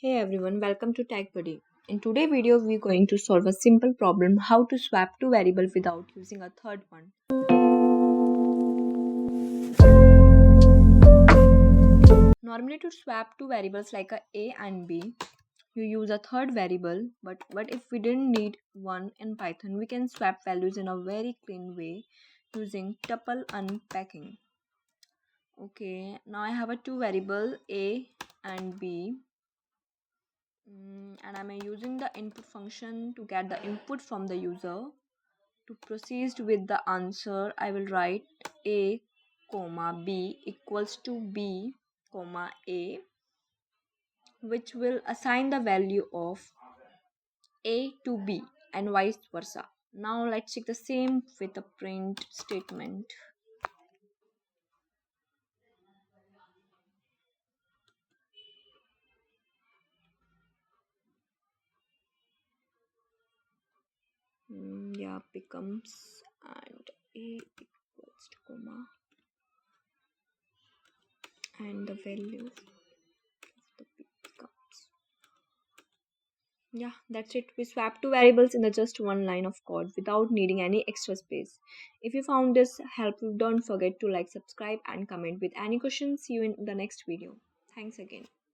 Hey everyone, welcome to TechBuddy. In today's video, we're going to solve a simple problem how to swap two variables without using a third one. Normally, to swap two variables like a and B, you use a third variable. But what if we didn't need one in Python? We can swap values in a very clean way using tuple unpacking. Okay, now I have a two variable A and B. And I'm using the input function to get the input from the user. To proceed with the answer, I will write a comma b equals to b comma a, which will assign the value of a to b and vice versa. Now let's check the same with the print statement. Yeah, becomes and a equals to comma and the value of the b becomes. Yeah, that's it. We swap two variables in the just one line of code without needing any extra space. If you found this helpful, don't forget to like, subscribe and comment with any questions. See you in the next video. Thanks again.